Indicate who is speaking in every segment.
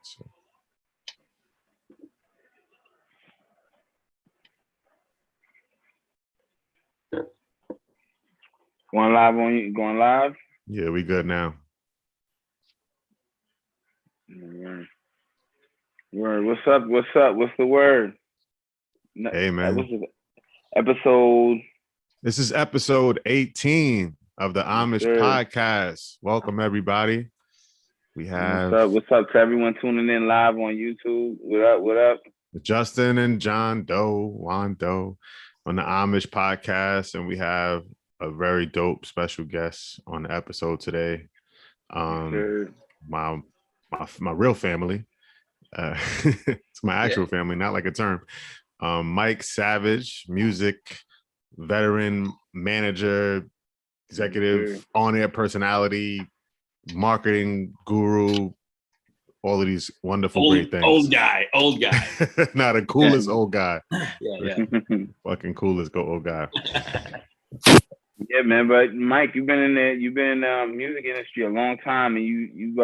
Speaker 1: So.
Speaker 2: Going live on you? Going live?
Speaker 1: Yeah, we good now.
Speaker 2: Word. What's up? What's up? What's the word?
Speaker 1: Hey, man.
Speaker 2: What's the episode?
Speaker 1: This is episode 18 of the Amish podcast. Welcome, everybody. We have
Speaker 2: What's up to everyone tuning in live on YouTube? What up? What up?
Speaker 1: Justin and John Doe, Juan Doe on the Amish podcast, and we have a very dope special guest on the episode today. My real family. It's my actual family, not like a term. Mike Savage, music veteran, manager, executive, on-air personality, marketing guru, all of these wonderful great things.
Speaker 3: Old guy.
Speaker 1: Not the coolest old guy.
Speaker 3: Yeah.
Speaker 1: Fucking coolest old guy.
Speaker 2: Yeah, man. But Mike, you've been in the music industry a long time, and you've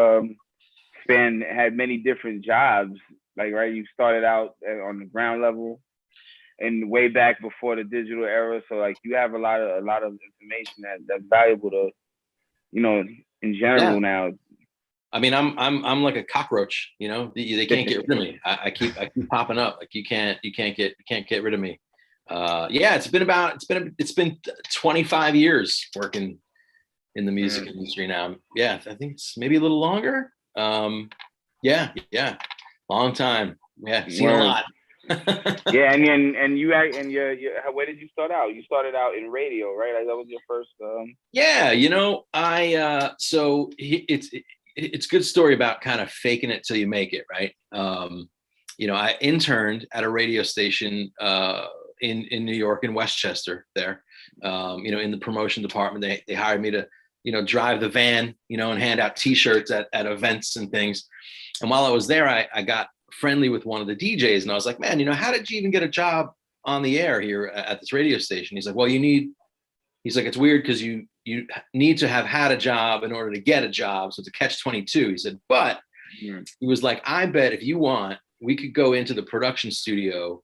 Speaker 2: had many different jobs. Like, right, you started out on the ground level, and way back before the digital era. So, like, you have a lot of information that's valuable to, in general now.
Speaker 3: I mean, I'm like a cockroach. They can't get rid of me. I keep popping up. Like you can't get rid of me. It's been 25 years working in the music industry now. Yeah, I think it's maybe a little longer. Long time. Yeah, seen a lot.
Speaker 2: Yeah, and you where did you start out? You started out in radio, right? Like that was your first.
Speaker 3: It's a good story about kind of faking it till you make it, right? I interned at a radio station in New York, in Westchester there, in the promotion department. They hired me to, drive the van, and hand out T-shirts at events and things. And while I was there, I got friendly with one of the DJs, and I was like, man, how did you even get a job on the air here at this radio station? He's like, well, it's weird because you need to have had a job in order to get a job. So it's a catch-22. He said, but he was like, I bet if you want, we could go into the production studio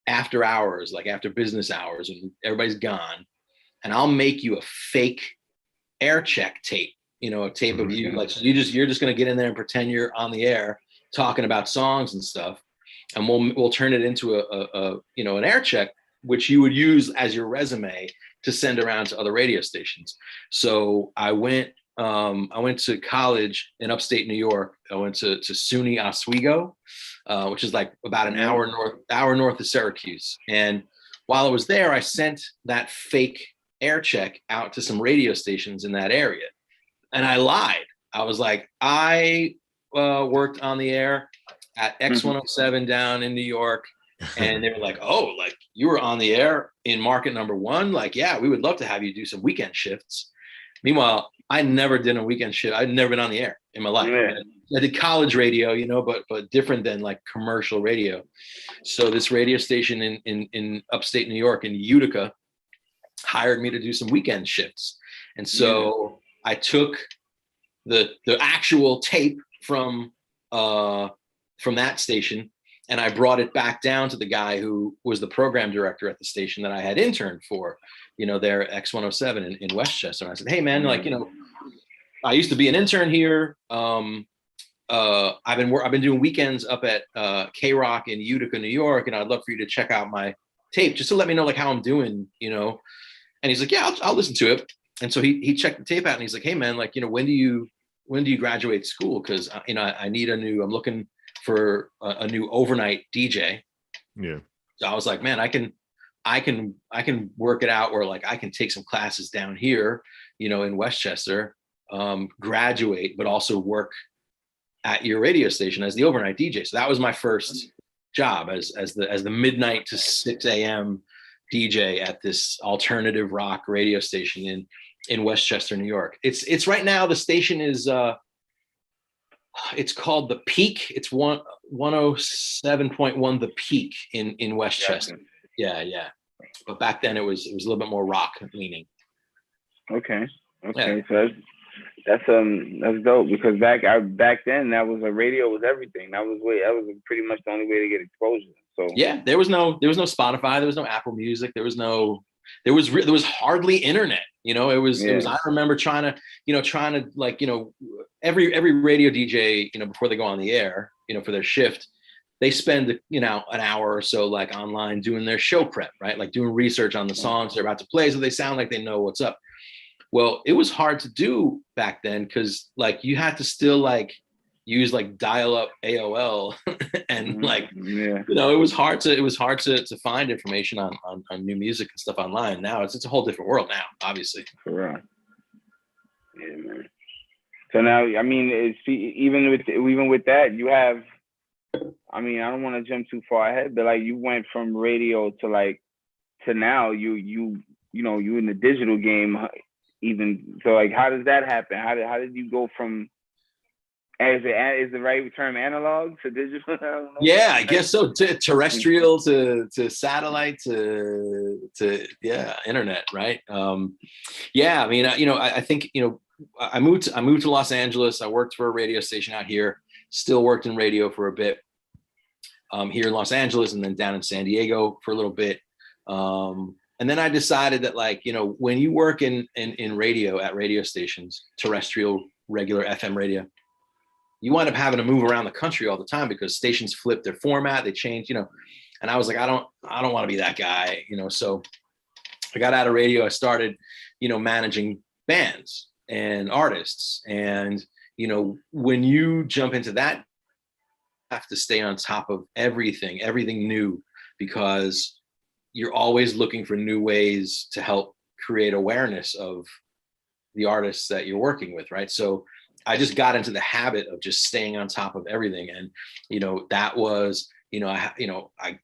Speaker 3: after hours, like after business hours, and everybody's gone, and I'll make you a fake air check tape, a tape of you. Like, so you're just going to get in there and pretend you're on the air talking about songs and stuff. And we'll turn it into an air check, which you would use as your resume to send around to other radio stations. So I went to college in upstate New York. I went to SUNY Oswego, which is like about an hour north of Syracuse. And while I was there, I sent that fake air check out to some radio stations in that area. And I lied. I was like, I worked on the air at X107 down in New York. And they were like, oh, like you were on the air in market number 1. Like, yeah, we would love to have you do some weekend shifts. Meanwhile, I never did a weekend shift. I'd never been on the air in my life. Yeah. I did college radio, but different than like commercial radio. So this radio station in upstate New York in Utica hired me to do some weekend shifts. And so I took the actual tape from that station, and I brought it back down to the guy who was the program director at the station that I had interned for, there at X107 in Westchester. And I said, hey man, I used to be an intern here. I've been doing weekends up at K-Rock in Utica, New York, and I'd love for you to check out my tape just to let me know like how I'm doing, And he's like, yeah, I'll listen to it. And so he checked the tape out, and he's like, hey man, like, when do you graduate school? Because I'm looking for a new overnight DJ.
Speaker 1: Yeah.
Speaker 3: So I was like, man, I can work it out where like I can take some classes down here, in Westchester, graduate, but also work at your radio station as the overnight DJ. So that was my first job as the midnight to 6 a.m. DJ at this alternative rock radio station in Westchester, New York. It's right now, the station is it's called The Peak. It's 107.1 The Peak in Westchester. Yeah. But back then it was a little bit more rock leaning.
Speaker 2: Okay. Yeah. So That's dope, because back then that was radio was everything. That was pretty much the only way to get exposure. So
Speaker 3: yeah, there was no Spotify, there was no Apple Music, there was hardly internet. It was I remember trying to like, every radio DJ, before they go on the air, for their shift, they spend an hour or so like online doing their show prep, right? Like doing research on the songs they're about to play, so they sound like they know what's up. Well, it was hard to do back then, because like you had to still like use like dial-up AOL and like it was hard to find information on new music and stuff online. Now it's a whole different world now, obviously.
Speaker 2: Correct. Yeah, man. So now, I mean, even with that, you have, I mean, I don't want to jump too far ahead, but like you went from radio to now you in the digital game. Even so, like, how does that happen? How did you go from, is the right term analog to digital?
Speaker 3: Yeah, I guess so. Terrestrial to satellite to internet, right? Yeah, I mean, I think I moved to Los Angeles. I worked for a radio station out here. Still worked in radio for a bit here in Los Angeles, and then down in San Diego for a little bit. And then I decided that, like, when you work in radio at radio stations, terrestrial, regular FM radio, you wind up having to move around the country all the time because stations flip their format, they change, and I was like, I don't want to be that guy, so I got out of radio. I started, managing bands and artists. And, when you jump into that, you have to stay on top of everything new, because you're always looking for new ways to help create awareness of the artists that you're working with, right? So I just got into the habit of just staying on top of everything. And, that was, I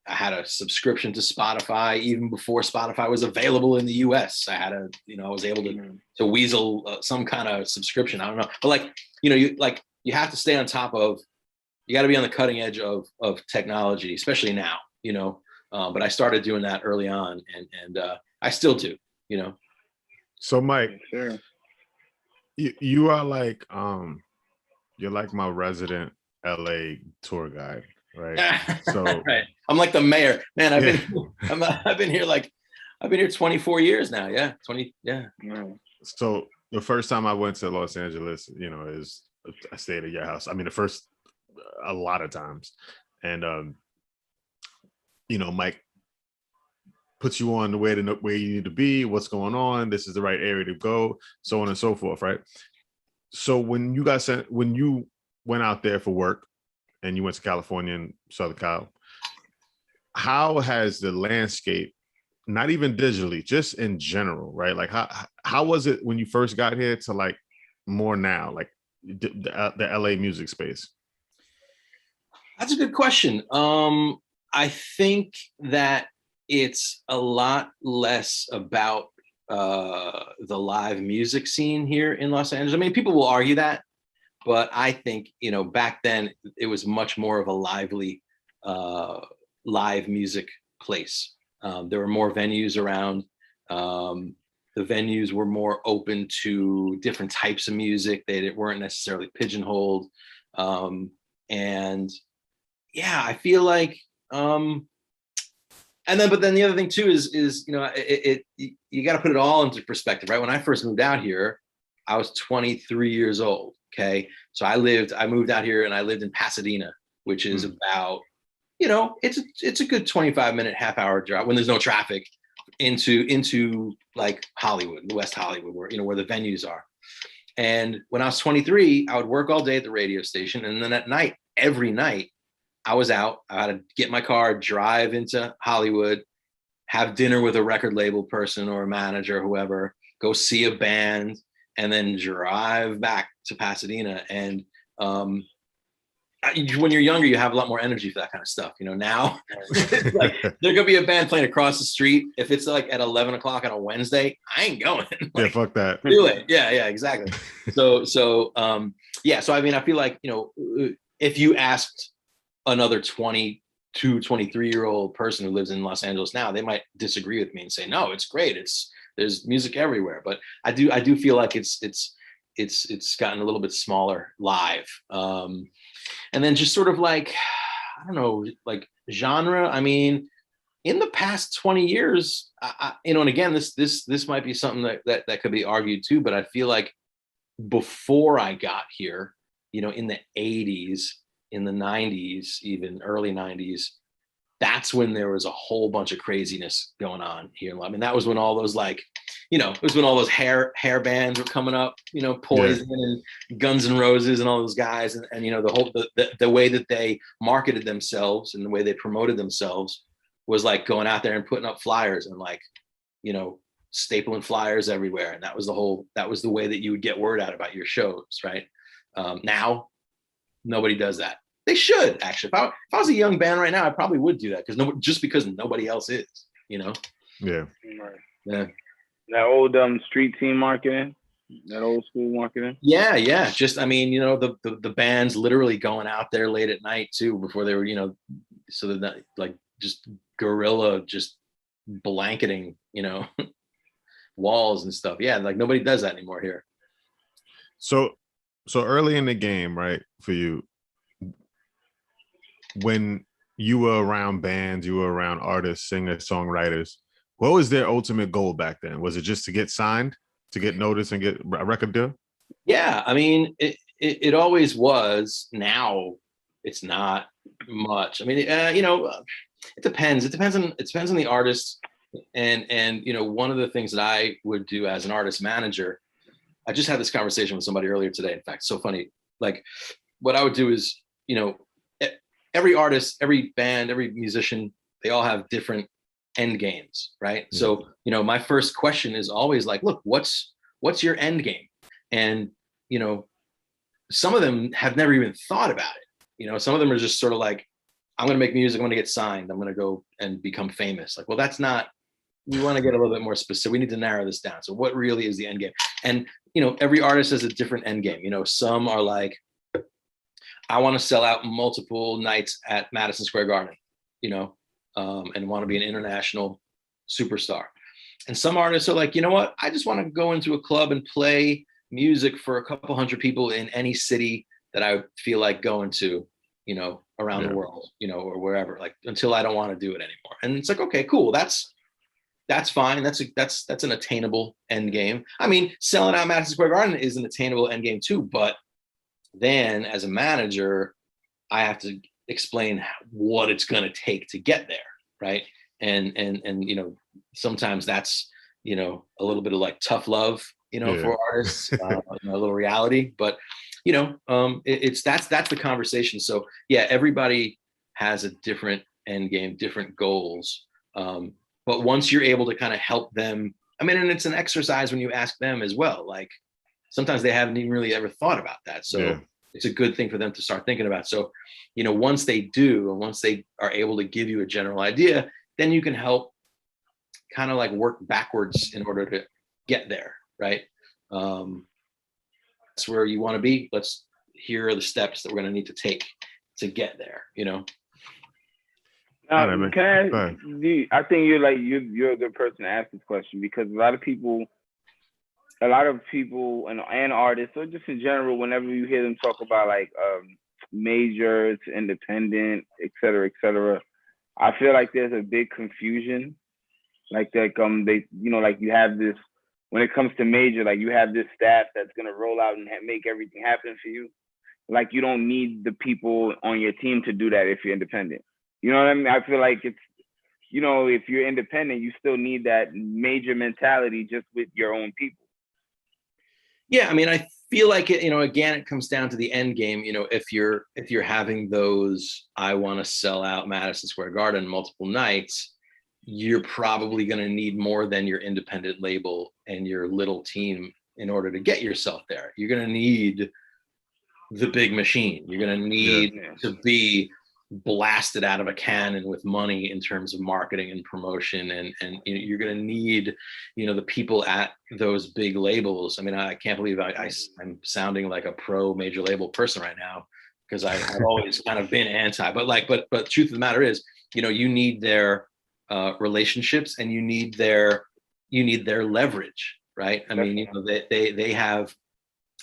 Speaker 3: had a subscription to Spotify even before Spotify was available in the US. I had I was able to weasel some kind of subscription. I don't know, but like, you have to stay on top of, you got to be on the cutting edge of technology, especially now, but I started doing that early on, and I still do,
Speaker 1: So Mike,
Speaker 2: sure.
Speaker 1: You are like, you're like my resident LA tour guide, right? So
Speaker 3: right. I'm like the mayor, man. I've been here 24 years now. Yeah. 20. Yeah.
Speaker 1: So the first time I went to Los Angeles, is I stayed at your house. I mean, a lot of times. And, Mike puts you on the way to where you need to be, what's going on, this is the right area to go, so on and so forth, right? So when you went out there for work and you went to California and Southern Cal, how has the landscape, not even digitally, just in general, right? Like how was it when you first got here to like more now, like the LA music space?
Speaker 3: That's a good question. I think that it's a lot less about the live music scene here in Los Angeles. I mean, people will argue that, but I think, back then it was much more of a lively live music place. There were more venues around. The venues were more open to different types of music. They weren't necessarily pigeonholed. And yeah, I feel like, but then the other thing too is you got to put it all into perspective, right? When I first moved out here, I was 23 years old. Okay. So I moved out here and I lived in Pasadena, which is about, it's a good 25-minute, half-hour drive when there's no traffic into like Hollywood, West Hollywood, where the venues are. And when I was 23, I would work all day at the radio station. And then at night, every night, I was out. I had to get my car, drive into Hollywood, have dinner with a record label person or a manager, whoever, go see a band, and then drive back to Pasadena. And when you're younger, you have a lot more energy for that kind of stuff. Now like there could be a band playing across the street. If it's like at 11 o'clock on a Wednesday, I ain't going. Like,
Speaker 1: yeah, fuck that.
Speaker 3: Do it. Yeah, exactly. So I mean, I feel like, if you asked another 22, 23-year-old person who lives in Los Angeles now, they might disagree with me and say, no, it's great. There's music everywhere. But I do feel like it's it's gotten a little bit smaller live. And then just sort of like, I don't know, like genre. I mean, in the past 20 years, you know, and again, this might be something that could be argued too, but I feel like before I got here, you know, in the 80s, in the 90s, even early 90s, that's when there was a whole bunch of craziness going on here. I mean, that was when all those, like, you know, it was when all those hair bands were coming up, you know, Poison and Guns N' Roses and all those guys. And you know, the way that they marketed themselves and the way they promoted themselves was like going out there and putting up flyers and, like, you know, stapling flyers everywhere. And that was the way that you would get word out about your shows, right? Now, nobody does that. They should, actually. If I was a young band right now, I probably would do that, because nobody else is, you know?
Speaker 1: Yeah.
Speaker 3: Yeah.
Speaker 2: That old street team marketing, that old school marketing.
Speaker 3: Yeah. Just, I mean, you know, the bands literally going out there late at night too, before they were, you know, so they're not, like, just guerrilla, just blanketing, you know, walls and stuff. Yeah, like nobody does that anymore here.
Speaker 1: So early in the game, right, for you, when you were around bands, you were around artists, singers, songwriters, what was their ultimate goal back then? Was it just to get signed, to get noticed and get a record deal?
Speaker 3: Yeah, I mean, it always was. Now it's not much. I mean, you know, it depends. It depends on the artist. And you know, one of the things that I would do as an artist manager, I just had this conversation with somebody earlier today. In fact, so funny. Like, what I would do is, you know, every artist, every band, every musician, they all have different end games, right?
Speaker 1: Yeah.
Speaker 3: So, you know, my first question is always like, look, what's your end game? And, you know, some of them have never even thought about it. You know, some of them are just sort of like, I'm going to make music, I'm going to get signed, I'm going to go and become famous. Like, well, that's not, we want to get a little bit more specific. We need to narrow this down. So what really is the end game? And, you know, every artist has a different end game. You know, some are like, I want to sell out multiple nights at Madison Square Garden, you know, and want to be an international superstar. And some artists are like, you know what? I just want to go into a club and play music for a couple hundred people in any city that I feel like going to, you know, around the world, you know, or wherever, like, until I don't want to do it anymore. And it's like, okay, cool. That's fine. That's an attainable end game. I mean, selling out Madison Square Garden is an attainable end game too, but then as a manager, I have to explain what it's going to take to get there, right? And you know, sometimes that's, you know, a little bit of like tough love, you know, for artists, you know, a little reality, but you know, that's the conversation. So yeah, everybody has a different end game, different goals. But once you're able to kind of help them, I mean, and it's an exercise when you ask them as well, like sometimes they haven't even really ever thought about that. So it's a good thing for them to start thinking about. So, you know, once they do, and once they are able to give you a general idea, then you can help kind of like work backwards in order to get there, right? That's where you want to be. Here are the steps that we're going to need to take to get there, you know?
Speaker 2: Can I ask you, I think you're a good person to ask this question, because a lot of people and artists, or just in general, whenever you hear them talk about like majors, independent, et cetera, I feel like there's a big confusion. Like they, you know, like you have this, when it comes to major, like you have this staff that's gonna roll out and make everything happen for you. Like you don't need the people on your team to do that if you're independent. You know what I mean? I feel like it's, you know, if you're independent, you still need that major mentality just with your own people.
Speaker 3: Yeah, I mean, I feel like it, you know, again, it comes down to the end game. You know, if you're having those, I want to sell out Madison Square Garden multiple nights, you're probably going to need more than your independent label and your little team in order to get yourself there. You're going to need the big machine. You're going to need to be blasted out of a cannon with money in terms of marketing and promotion, and you know, you're going to need, you know, the people at those big labels. I mean, I can't believe I'm sounding like a pro major label person right now, because I've always kind of been anti, but truth of the matter is, you know, you need their relationships, and you need their leverage, right? I mean, you know, they have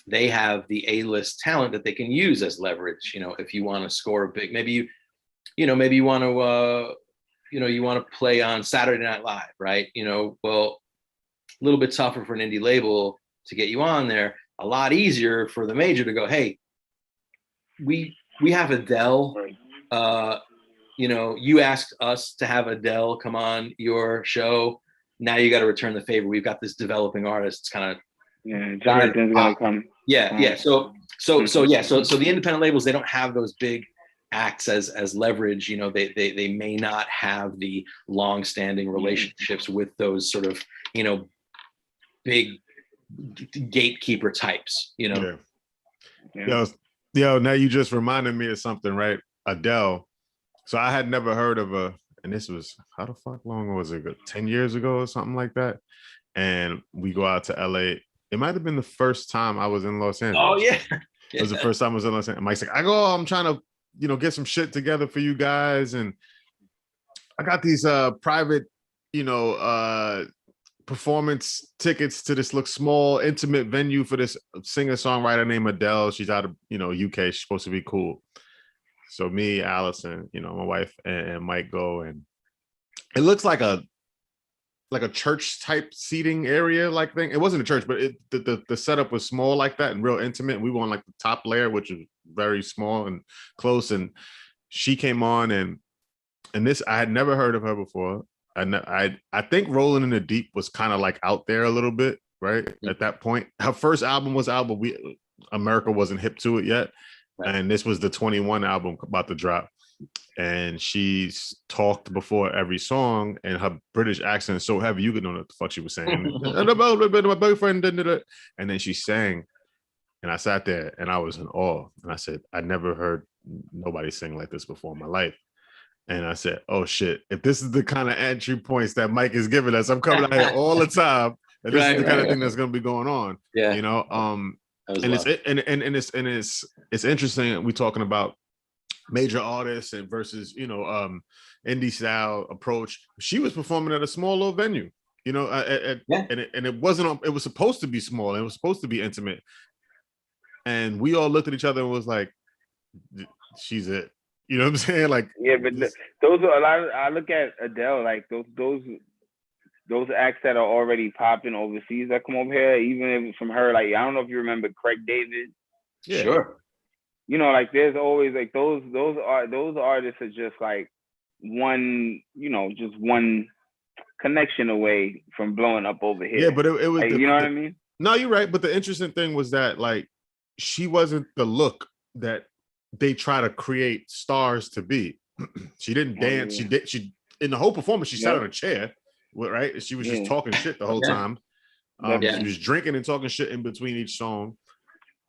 Speaker 3: they have the A-list talent that they can use as leverage. You know, if you want to score a big, maybe you want to, you want to play on Saturday Night Live, right? You know, well, a little bit tougher for an indie label to get you on there. A lot easier for the major to go, hey, we have Adele. You know, you asked us to have Adele come on your show. Now you got to return the favor. We've got this developing artist. It's kind of
Speaker 2: Jonathan's gonna come.
Speaker 3: Yeah. So the independent labels, they don't have those big acts as leverage. You know, they may not have the long-standing relationships with those sort of, you know, big gatekeeper types. You know.
Speaker 1: Yeah. Yo, now you just reminded me of something, right? Adele. So I had never heard of and this was, how the fuck long was it? 10 years ago or something like that. And we go out to LA. It might have been the first time I was in Los Angeles.
Speaker 3: Oh, yeah.
Speaker 1: It was the first time I was in Los Angeles. Mike's like, I'm trying to, you know, get some shit together for you guys. And I got these private, you know, performance tickets to this small, intimate venue for this singer-songwriter named Adele. She's out of, you know, UK. She's supposed to be cool. So me, Allison, you know, my wife and Mike go, and it looks like a church type seating area like thing. It wasn't a church, but the setup was small like that and real intimate. We were on like the top layer, which is very small and close. And she came on, and this, I had never heard of her before. I think Rolling in the Deep was kind of like out there a little bit, right? Mm-hmm. At that point. Her first album was out, but America wasn't hip to it yet. Right. And this was the 21 album about to drop. And she's talked before every song, and her British accent is so heavy you could know what the fuck she was saying. My boyfriend, and then she sang, and I sat there and I was in awe. And I said, I never heard nobody sing like this before in my life. And I said, oh shit, if this is the kind of entry points that Mike is giving us, I'm coming out here all the time. And this is the kind of thing that's gonna be going on. Yeah. You know, and it's interesting. We're talking about major artists and versus, you know, indie style approach. She was performing at a small little venue, you know, and it wasn't. It was supposed to be small. And it was supposed to be intimate. And we all looked at each other and was like, "She's it." You know what I'm saying? Like,
Speaker 2: yeah, but those are a lot. I look at Adele, like those acts that are already popping overseas that come over here, even if it's from her. Like, I don't know if you remember Craig David.
Speaker 3: Yeah. Sure.
Speaker 2: You know, like there's always like those artists are just like one, you know, just one connection away from blowing up over here.
Speaker 1: Yeah, but it was,
Speaker 2: like, you know what I mean?
Speaker 1: No, you're right. But the interesting thing was that, like, she wasn't the look that they try to create stars to be. She didn't dance. Yeah. She in the whole performance, she sat on a chair, right? She was just talking shit the whole time. She was drinking and talking shit in between each song.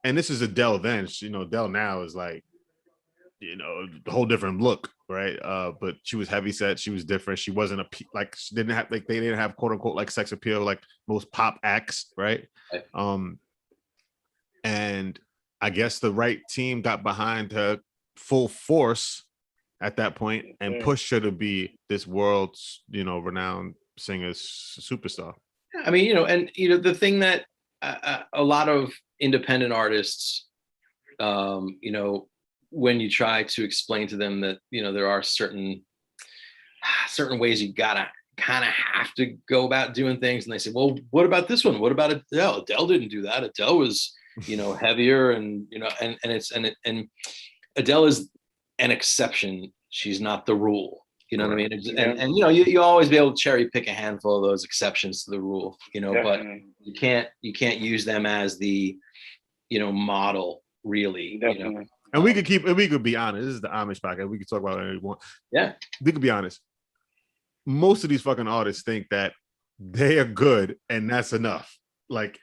Speaker 1: And this is Adele then. You know, Adele now is like, you know, a whole different look, right? But she was heavy set. She was different. She wasn't she didn't have, like, they didn't have quote unquote like sex appeal like most pop acts, right? And I guess the right team got behind her full force at that point and pushed her to be this world's, you know, renowned singer superstar.
Speaker 3: I mean, you know, and you know, the thing that a lot of independent artists, you know, when you try to explain to them that, you know, there are certain ways you gotta kind of have to go about doing things, and they say, well, what about this one? What about Adele? Adele didn't do that. Adele was, you know, heavier, and you know, and Adele is an exception. She's not the rule. You know what I mean? And you know, you always be able to cherry pick a handful of those exceptions to the rule, you know, but you can't use them as the, you know, model, really. You know?
Speaker 1: And we could be honest. This is the Amish podcast. We could talk about whatever we want.
Speaker 3: Yeah.
Speaker 1: We could be honest. Most of these fucking artists think that they are good and that's enough. Like,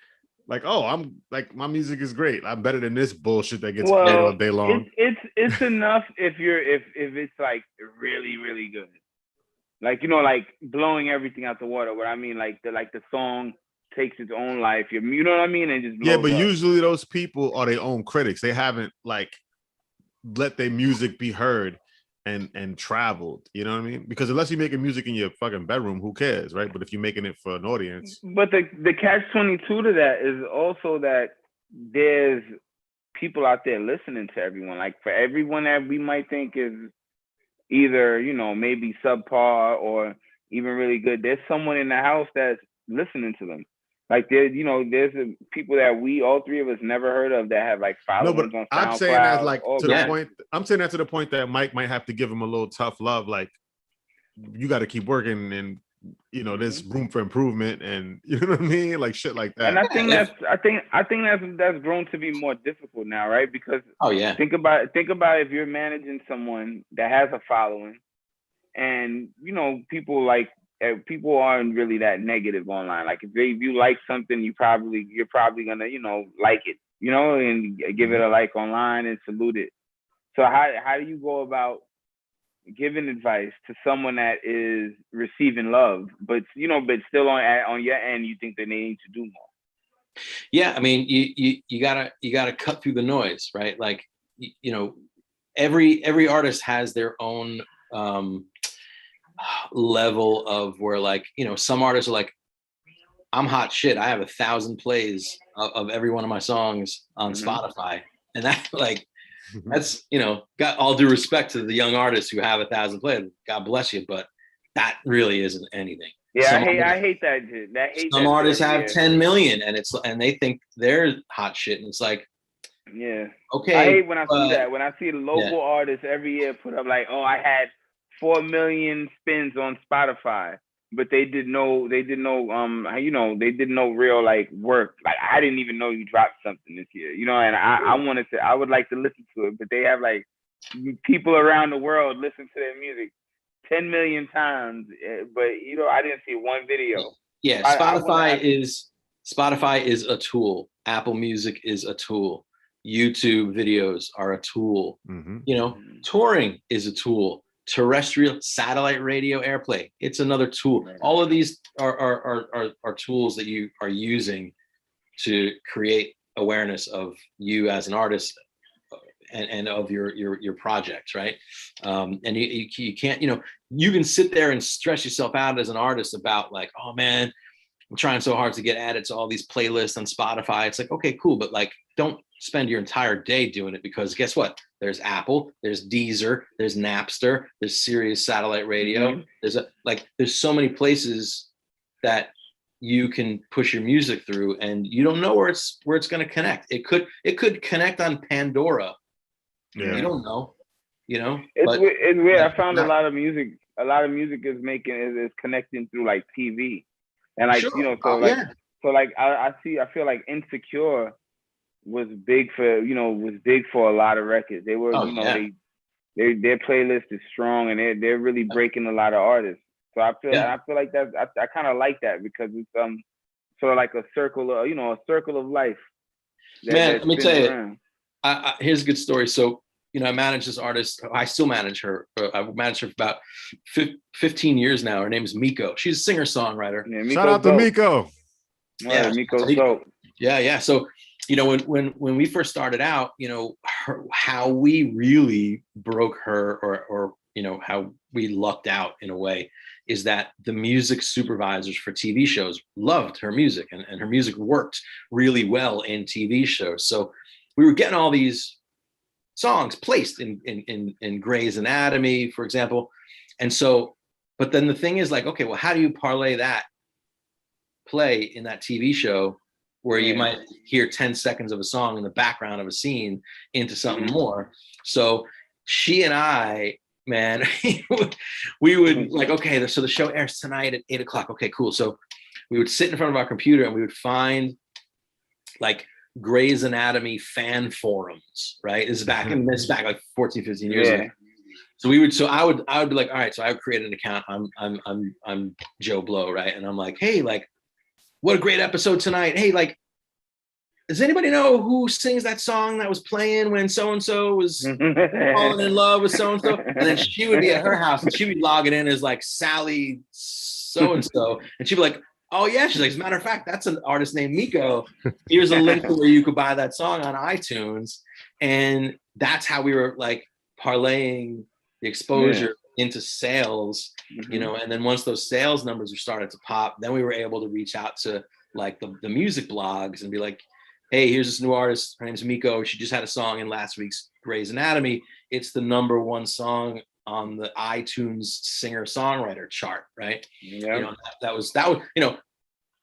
Speaker 1: oh, I'm like, my music is great. I'm better than this bullshit that gets played all day long.
Speaker 2: It's enough if it's like really, really good. Like, you know, like blowing everything out the water. What I mean, like the song takes its own life. You know what I mean? And just
Speaker 1: blows up. Usually those people are their own critics. They haven't like let their music be heard and traveled, you know what I mean? Because unless you're making music in your fucking bedroom, who cares, right? But if you're making it for an audience.
Speaker 2: But the catch-22 to that is also that there's people out there listening to everyone. Like for everyone that we might think is either, you know, maybe subpar or even really good, there's someone in the house that's listening to them. Like there, you know, there's people that we all three of us never heard of that have like followings on SoundCloud.
Speaker 1: I'm saying that like to
Speaker 3: yeah.
Speaker 1: the point. I'm saying that to the point that Mike might have to give him a little tough love. Like you got to keep working, and you know, there's room for improvement, and you know what I mean, like shit like that.
Speaker 2: And I think that's grown to be more difficult now, right? Because think about if you're managing someone that has a following, and you know, people aren't really that negative online. Like if you like something, you're probably gonna, you know, like it, you know, and give it a like online and salute it. So how do you go about giving advice to someone that is receiving love, but you know, but still on your end, you think that they need to do more?
Speaker 3: Yeah, I mean, you gotta cut through the noise, right? Like, you know, every artist has their own level of where, like, you know, some artists are like, I'm hot shit, I have 1,000 plays of every one of my songs on Spotify, and that, like, that's, you know, got all due respect to the young artists who have 1,000 plays, God bless you, but that really isn't anything.
Speaker 2: Yeah, I hate that.
Speaker 3: Some artists have 10 million, and they think they're hot shit, and it's like,
Speaker 2: yeah,
Speaker 3: okay.
Speaker 2: I hate when I see that. When I see the local artists every year put up like, oh, I had 4 million spins on Spotify, but they did no real like work. Like I didn't even know you dropped something this year, you know. And I would like to listen to it, but they have like people around the world listen to their music 10 million times, but you know, I didn't see one video.
Speaker 3: Yeah, Spotify is a tool. Apple Music is a tool. YouTube videos are a tool. You know, touring is a tool. Terrestrial satellite radio airplay, it's another tool. All of these are tools that you are using to create awareness of you as an artist and of your projects, right? And you can't, you know, you can sit there and stress yourself out as an artist about like, oh man, I'm trying so hard to get added to all these playlists on Spotify. It's like, okay, cool, but like, don't spend your entire day doing it, because guess what? There's Apple, there's Deezer, there's Napster, there's Sirius Satellite Radio. There's so many places that you can push your music through, and you don't know where it's going to connect. It could connect on Pandora. Yeah. You don't know, you know.
Speaker 2: It's weird. I found a lot of music is connecting through like TV, and like, you know, I feel like Insecure was big for a lot of records. They were, their playlist is strong, and they're really breaking a lot of artists. So I feel like that's, I kind of like that, because it's sort of like a circle of life.
Speaker 3: Man, let me tell you, here's a good story. So, you know, I manage this artist. I still manage her. I've managed her for about 15 years now. Her name is Miko. She's a singer-songwriter.
Speaker 1: Yeah, shout out to Miko.
Speaker 2: Yeah, Miko's dope.
Speaker 3: Yeah. So, you know, when we first started out, you know, how we really broke her, or you know, how we lucked out in a way, is that the music supervisors for TV shows loved her music, and her music worked really well in TV shows. So we were getting all these songs placed in Grey's Anatomy, for example. And so, but then the thing is like, okay, well, how do you parlay that play in that TV show where you might hear 10 seconds of a song in the background of a scene into something more? So she and I, man, we would like, okay, so the show airs tonight at 8:00. Okay, cool. So we would sit in front of our computer and we would find like Grey's Anatomy fan forums, right? This is back like 14, 15 years ago. So I would be like, all right, so I would create an account. I'm Joe Blow, right? And I'm like, hey, like, what a great episode tonight. Hey, like, does anybody know who sings that song that was playing when so-and-so was falling in love with so-and-so? And then she would be at her house and she'd be logging in as like Sally so-and-so. And she'd be like, oh yeah. She's like, as a matter of fact, that's an artist named Miko. Here's a link to where you could buy that song on iTunes. And that's how we were like parlaying the exposure into sales, you know. And then once those sales numbers were started to pop, then we were able to reach out to like the music blogs and be like, hey, here's this new artist. Her name's Miko. She just had a song in last week's Grey's Anatomy. It's the #1 song on the iTunes singer-songwriter chart, right?
Speaker 2: Yeah.
Speaker 3: You know, that was, you know,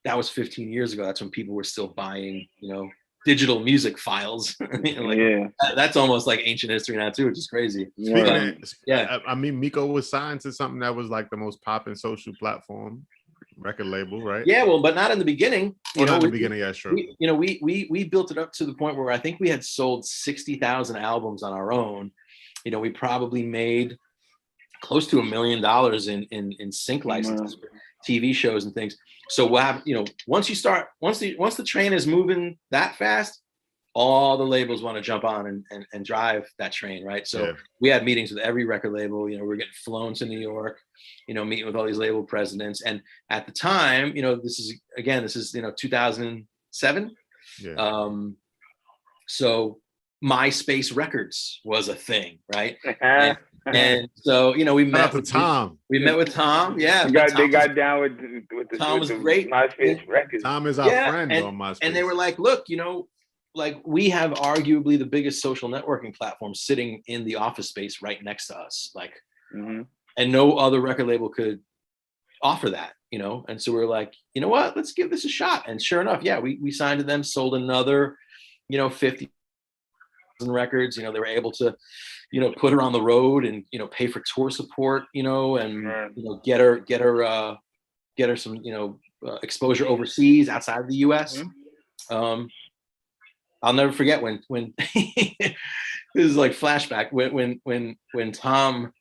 Speaker 3: that was 15 years ago. That's when people were still buying, you know, digital music files. Like, that's almost like ancient history now too, which is crazy.
Speaker 1: I mean, Miko was signed to something that was like the most popping social platform record label, right?
Speaker 3: Yeah, well, but not in the beginning.
Speaker 1: Not in the beginning, yeah, sure.
Speaker 3: We built it up to the point where I think we had sold 60,000 albums on our own. You know, we probably made close to $1 million in sync licenses for TV shows and things. So we'll have, you know, once the train is moving that fast, all the labels want to jump on and drive that train, right? So we had meetings with every record label. You know, we're getting flown to New York, you know, meeting with all these label presidents. And at the time, you know, this is 2007.
Speaker 1: Yeah.
Speaker 3: So MySpace Records was a thing, right? And so, you know, we met with Tom. We met with Tom. Yeah,
Speaker 2: they got down with the
Speaker 3: Tom was great.
Speaker 2: MySpace Records.
Speaker 1: Tom is our friend on MySpace.
Speaker 3: And they were like, look, you know, like we have arguably the biggest social networking platform sitting in the office space right next to us, like, and no other record label could offer that, you know. And so we were like, you know what, let's give this a shot. And sure enough, yeah, we signed to them, sold another, you know, 50 records. You know, they were able to, you know, put her on the road and, you know, pay for tour support, you know, and you know, get her some, you know, exposure overseas outside of the US. I'll never forget when this is like flashback when Tom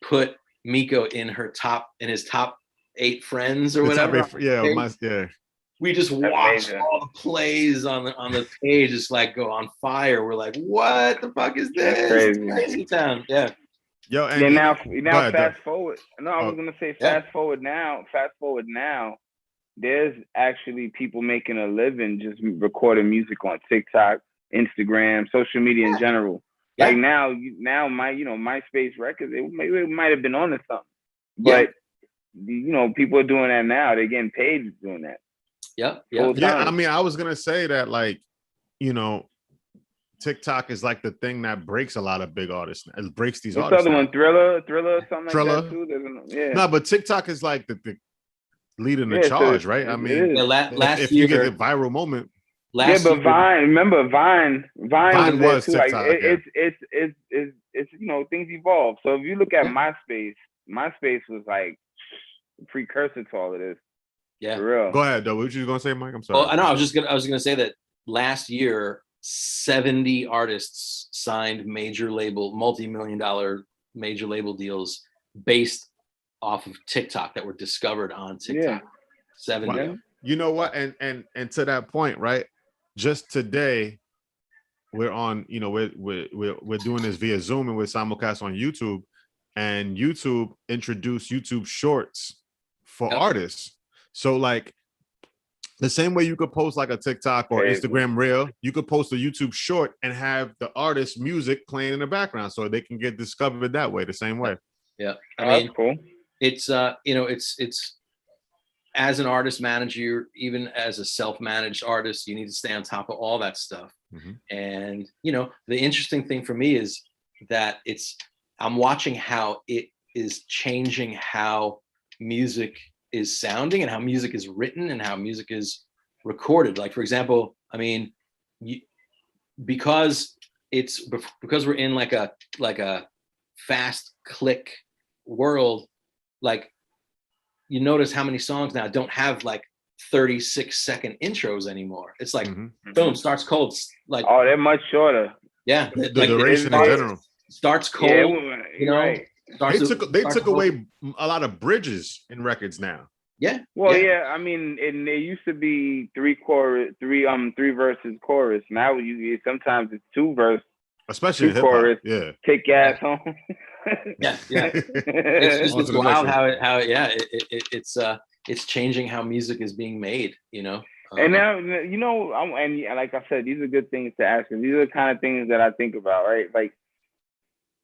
Speaker 3: put Miko in his top 8 friends or whatever. We just watched all the plays on the page just like go on fire. We're like, what the fuck is this? Crazy town. Yeah.
Speaker 1: Yo, and
Speaker 2: now fast forward. No, I was gonna say fast forward now. There's actually people making a living just recording music on TikTok, Instagram, social media in general. Yeah. Like now MySpace Records, it might have been on to something, but you know, people are doing that now. They're getting paid doing that.
Speaker 3: Yeah.
Speaker 1: I mean, I was gonna say that, like, you know, TikTok is like the thing that breaks a lot of big artists. It breaks these artists.
Speaker 2: Other one, Thriller, something like that too.
Speaker 1: No, but TikTok is like the leading the charge, right? I mean, if you get the viral moment.
Speaker 2: But Vine, remember Vine
Speaker 1: was
Speaker 2: too.
Speaker 1: TikTok,
Speaker 2: like it's you know, things evolve. So if you look at MySpace was like a precursor to all of this.
Speaker 3: Yeah.
Speaker 2: For real.
Speaker 1: Go ahead, though. What you gonna say, Mike? I'm sorry.
Speaker 3: Oh, I know. I was gonna say that last year, 70 artists signed multi-million-dollar major label deals based off of TikTok that were discovered on TikTok. 70.
Speaker 1: Wow. You know what? And to that point, right? Just today, we're on. You know, we're doing this via Zoom and we're simulcast on YouTube, and YouTube introduced YouTube Shorts for artists. So like the same way you could post like a TikTok or Instagram reel, you could post a YouTube short and have the artist's music playing in the background so they can get discovered that way, the same way.
Speaker 3: Yeah. I
Speaker 2: mean, that's cool.
Speaker 3: It's you know, it's as an artist manager, even as a self-managed artist, you need to stay on top of all that stuff. And you know, the interesting thing for me is that I'm watching how it is changing how music is sounding and how music is written and how music is recorded. Like, for example, I mean, because we're in like a fast click world, like you notice how many songs now don't have like 36-second intros anymore. It's like boom, starts cold, like
Speaker 2: they're much shorter.
Speaker 3: Yeah,
Speaker 1: the duration in general
Speaker 3: starts cold. You know,
Speaker 2: right.
Speaker 1: They took away a lot of bridges in records now.
Speaker 3: Yeah.
Speaker 2: Well, I mean, and there used to be three verses chorus. Now sometimes it's 2 verse,
Speaker 1: especially
Speaker 2: 2 chorus.
Speaker 1: Yeah.
Speaker 2: Take your ass home.
Speaker 3: Yeah. It's just wild how it's changing how music is being made. You know.
Speaker 2: And now, you know, and like I said, these are good things to ask, and these are the kind of things that I think about, right? Like,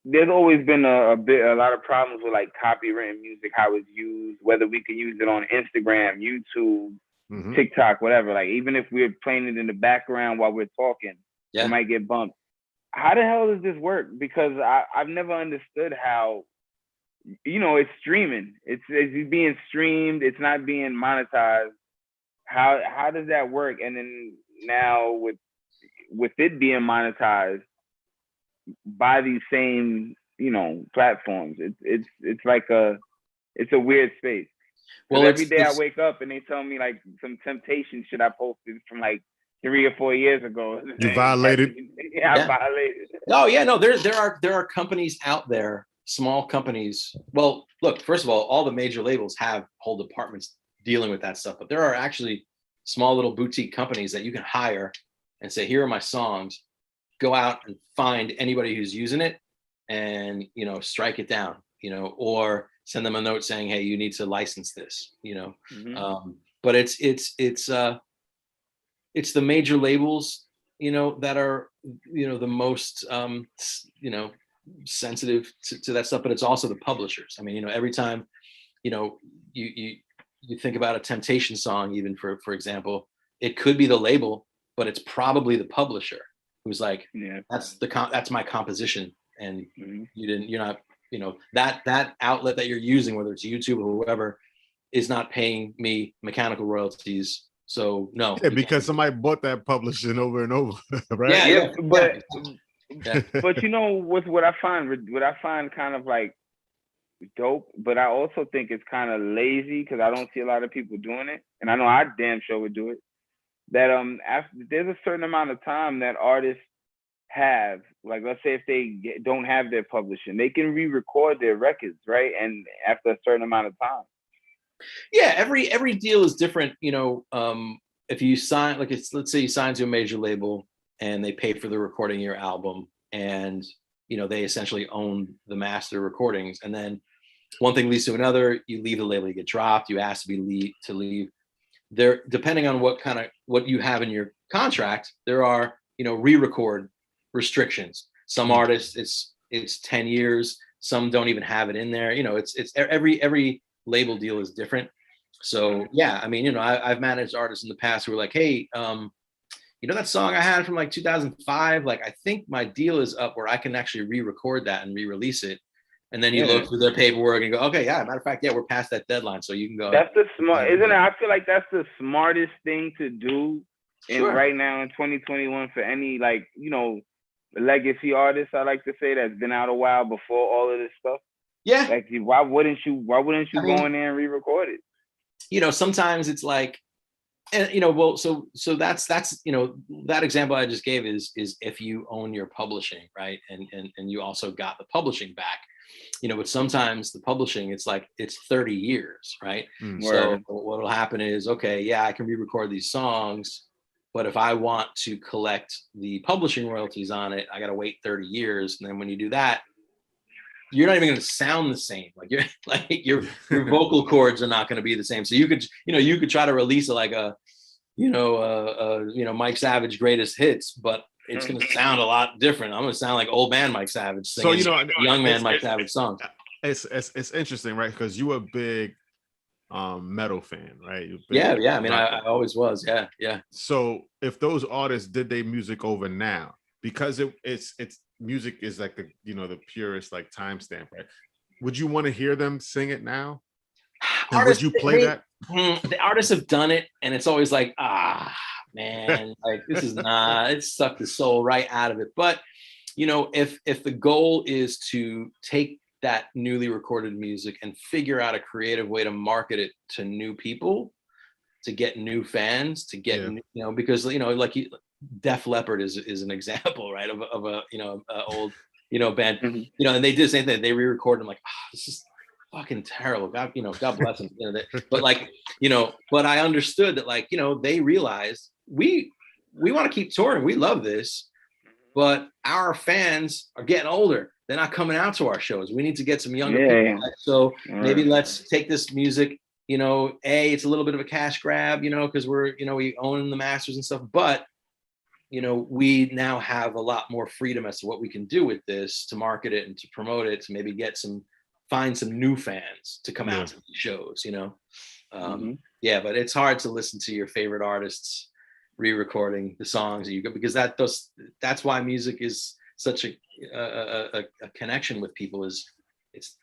Speaker 2: there's always been a lot of problems with like copywritten music, how it's used, whether we can use it on Instagram, YouTube,
Speaker 1: Mhm.
Speaker 2: TikTok, whatever. Like even if we're playing it in the background while we're talking,
Speaker 3: Yeah.
Speaker 2: it might get bumped. How the hell does this work? Because I've never understood how, it's streaming. It's being streamed. It's not being monetized. How does that work? And then now with it being monetized by these same platforms, it's like it's a weird space. Well, every day I wake up and they tell me like some temptation shit I posted from like 3 or 4 years ago.
Speaker 1: You violated.
Speaker 2: Yeah, I violated.
Speaker 3: Oh yeah, no, there are companies out there, small companies. Well, look, first of all the major labels have whole departments dealing with that stuff, but there are actually small little boutique companies that you can hire and say, here are my songs, go out and find anybody who's using it and strike it down, or send them a note saying, hey, you need to license this, but it's the major labels, that are, the most, sensitive to that stuff, but it's also the publishers. I mean, every time, you think about a Temptation song, even for example, it could be the label, but it's probably the publisher who's like, that's my composition. And you're not, that outlet that you're using, whether it's YouTube or whoever, is not paying me mechanical royalties. So no.
Speaker 1: Yeah, because somebody bought that publishing over and over, right?
Speaker 2: Yeah. But what I find kind of like dope, but I also think it's kind of lazy because I don't see a lot of people doing it, and I know I damn sure would do it. That after there's a certain amount of time that artists have, like let's say if they don't have their publishing, they can re-record their records, right? And after a certain amount of time.
Speaker 3: Yeah, every deal is different. If you sign, like let's say you sign to a major label and they pay for the recording of your album, and they essentially own the master recordings, and then one thing leads to another. You leave the label, you get dropped, you ask to leave. There, depending on what you have in your contract, there are re-record restrictions. Some artists it's 10 years, some don't even have it in there. It's every label deal is different. So yeah, I mean, I've managed artists in the past who were like, hey, that song I had from like 2005, like I think my deal is up where I can actually re-record that and re-release it. And then you look through their paperwork and go, okay, yeah, matter of fact, yeah, we're past that deadline, so you can go.
Speaker 2: That's the smart, isn't it? I feel like that's the smartest thing to do right now in 2021 for any legacy artists, I like to say, that's been out a while before all of this stuff.
Speaker 3: Yeah.
Speaker 2: Like, why wouldn't you go in there and re-record it?
Speaker 3: Sometimes it's like, and so that's that example I just gave is if you own your publishing, right, and you also got the publishing back, but sometimes the publishing, it's 30 years, right? So what'll happen is, okay, yeah, I can re-record these songs, but if I want to collect the publishing royalties on it, I got to wait 30 years. And then when you do that, you're not even going to sound the same. Your vocal cords are not going to be the same. So you could try to release Mike Savage greatest hits, but it's going to sound a lot different. I'm going to sound like old man Mike Savage singing young man Mike Savage songs.
Speaker 1: It's interesting, right? Because you were a big metal fan, right?
Speaker 3: Yeah. I mean, I always was. Yeah.
Speaker 1: So if those artists did their music over now, because it's music is like the purest like timestamp, right? Would you want to hear them sing it now? And would you play that?
Speaker 3: The artists have done it, and it's always like, man, like this is not. It sucked the soul right out of it. But if the goal is to take that newly recorded music and figure out a creative way to market it to new people, to get new fans, to get because Def Leppard is an example, right, of a old band, and they did the same thing. They re-recorded them, like, this is fucking terrible. God bless them. But I understood that, they realized we want to keep touring. We love this, but our fans are getting older. They're not coming out to our shows. We need to get some younger people. So maybe let's take this music. It's a little bit of a cash grab, because we're, we own the masters and stuff, but we now have a lot more freedom as to what we can do with this to market it and to promote it, to maybe find some new fans to come out to these shows, Yeah, but it's hard to listen to your favorite artists re-recording the songs that you go, because that's why music is such a connection with people, is it's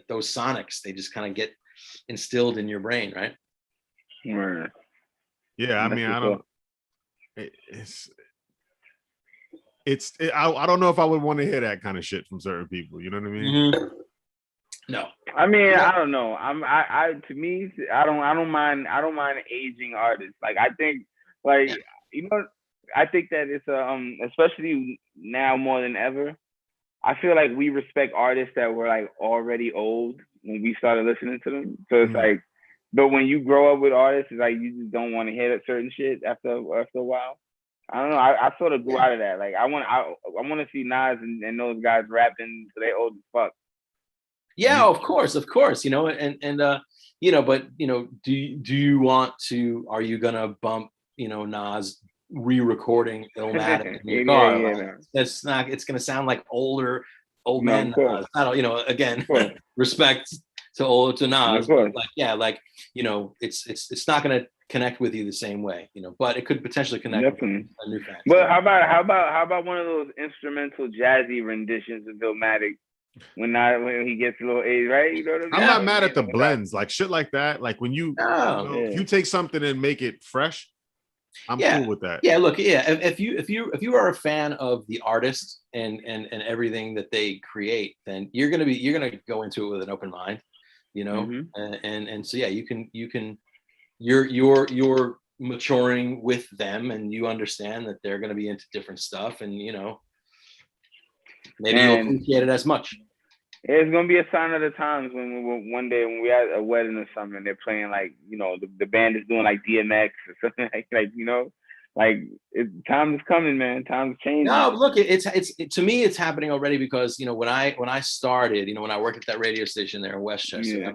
Speaker 3: those sonics, they just kind of get instilled in your brain, right?
Speaker 2: Right.
Speaker 1: Yeah, I mean, I don't. I don't know if I would want to hear that kind of shit from certain people. You know what I mean?
Speaker 3: No.
Speaker 2: I mean, I don't know. To me, I don't mind aging artists. Like, I think, like, you know, I think that it's especially now more than ever, I feel like we respect artists that were like already old when we started listening to them. So it's like, but when you grow up with artists, it's like you just don't want to hear that certain shit after a while. I don't know. I sort of grew out of that. Like, I want to see Nas and those guys rapping till they old as fuck.
Speaker 3: Yeah, of course, you know, and you know, but you know, do you want to? Are you gonna bump, you know, Nas re-recording Illmatic in your car? Like, that's not. It's gonna sound like old man Nas. I don't, you know, again, respect to Nas, but like, yeah, like, you know, it's not gonna connect with you the same way, you know, but it could potentially connect with a new fan.
Speaker 2: But how about one of those instrumental jazzy renditions of Illmatic? When he gets a little age, right? You know what I mean?
Speaker 1: I'm not mad at the blends, like shit like that. Like when if you take something and make it fresh, I'm cool with that.
Speaker 3: Yeah, look, yeah. If you are a fan of the artist and everything that they create, then you're gonna go into it with an open mind, you know. And so yeah, you're maturing with them, and you understand that they're gonna be into different stuff, and you know, maybe you'll appreciate it as much.
Speaker 2: It's gonna be a sign of the times when one day when we're at a wedding or something, and they're playing like, you know, the band is doing like DMX or something like you know, like time is coming, man. Time's changing.
Speaker 3: No, look, it's to me, it's happening already, because you know, when I started, you know, when I worked at that radio station there in Westchester,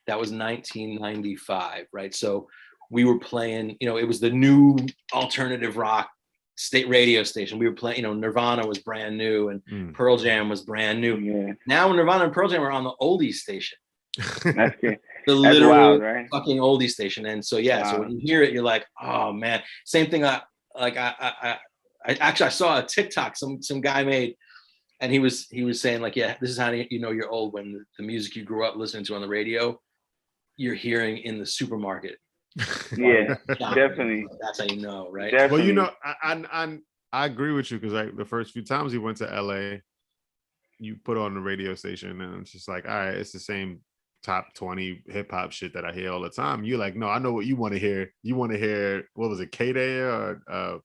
Speaker 3: that was 1995, right? So we were playing, you know, it was the new alternative rock state radio station. We were playing, you know, Nirvana was brand new and Pearl Jam was brand new. Now Nirvana and Pearl Jam are on the oldies station.
Speaker 2: That's good.
Speaker 3: The literal fucking oldie station. And so so when you hear it, you're like, oh man. Same thing. I actually saw a TikTok some guy made, and he was saying like, yeah, this is how you know you're old, when the music you grew up listening to on the radio, you're hearing in the supermarket.
Speaker 2: Yeah, definitely.
Speaker 3: That's how you know, right?
Speaker 2: Definitely.
Speaker 1: Well, you know, I agree with you, because like the first few times we went to LA, you put on the radio station and it's just like, all right, it's the same top 20 hip hop shit that I hear all the time. You're like, no, I know what you want to hear. You want to hear, what was it, K-Day or